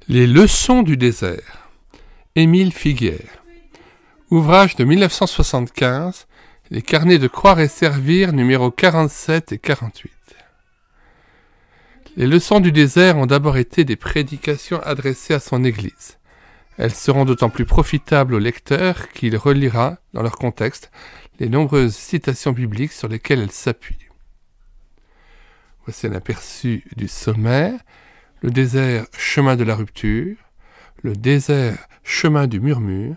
Les leçons du désert. Émile Figuière. Ouvrage de 1975, Les carnets de croire et servir, numéros 47 et 48. Les leçons du désert ont d'abord été des prédications adressées à son Église. Elles seront d'autant plus profitables au lecteur qu'il relira, dans leur contexte, les nombreuses citations bibliques sur lesquelles elles s'appuient. Voici un aperçu du sommaire. Le désert, chemin de la rupture. Le désert, chemin du murmure.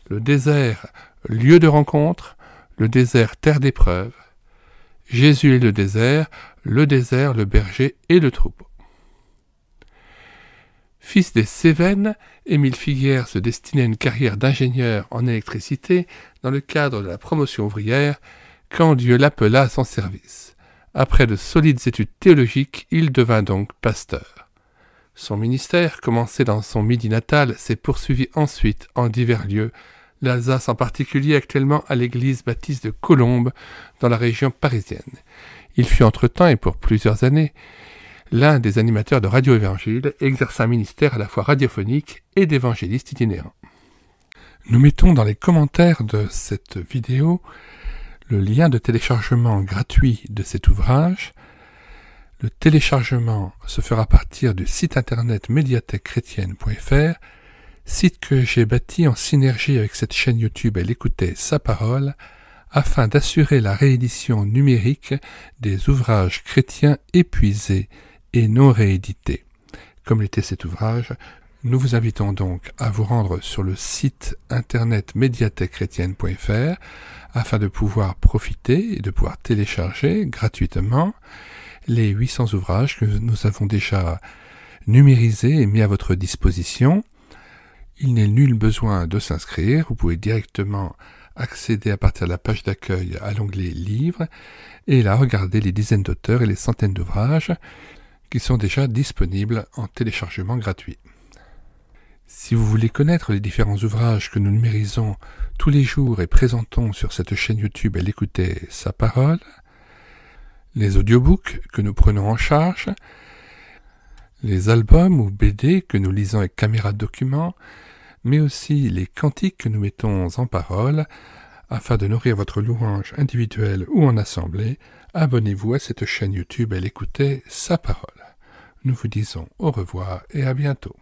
Le désert, lieu de rencontre. Le désert, terre d'épreuve. Jésus et le désert, le berger et le troupeau. Fils des Cévennes, Émile Figuière se destinait à une carrière d'ingénieur en électricité dans le cadre de la promotion ouvrière quand Dieu l'appela à son service. Après de solides études théologiques, il devint donc pasteur. Son ministère, commencé dans son Midi natal, s'est poursuivi ensuite en divers lieux, l'Alsace en particulier, actuellement à l'église baptiste de Colombes, dans la région parisienne. Il fut entre-temps, et pour plusieurs années, l'un des animateurs de Radio Évangile, exerçant un ministère à la fois radiophonique et d'évangéliste itinérant. Nous mettons dans les commentaires de cette vidéo le lien de téléchargement gratuit de cet ouvrage. Le téléchargement se fera à partir du site internet médiathèquechrétienne.fr, site que j'ai bâti en synergie avec cette chaîne YouTube Elle écoutait sa parole, afin d'assurer la réédition numérique des ouvrages chrétiens épuisés et non réédités. Comme l'était cet ouvrage, nous vous invitons donc à vous rendre sur le site internet médiathèquechrétienne.fr afin de pouvoir profiter et de pouvoir télécharger gratuitement les 800 ouvrages que nous avons déjà numérisés et mis à votre disposition. Il n'est nul besoin de s'inscrire, vous pouvez directement accéder à partir de la page d'accueil à l'onglet Livres et là regarder les dizaines d'auteurs et les centaines d'ouvrages qui sont déjà disponibles en téléchargement gratuit. Si vous voulez connaître les différents ouvrages que nous numérisons tous les jours et présentons sur cette chaîne YouTube Elle écoutait sa parole, les audiobooks que nous prenons en charge, les albums ou BD que nous lisons avec caméra de document, mais aussi les cantiques que nous mettons en parole, afin de nourrir votre louange individuelle ou en assemblée, abonnez-vous à cette chaîne YouTube Elle écoutait sa parole. Nous vous disons au revoir et à bientôt.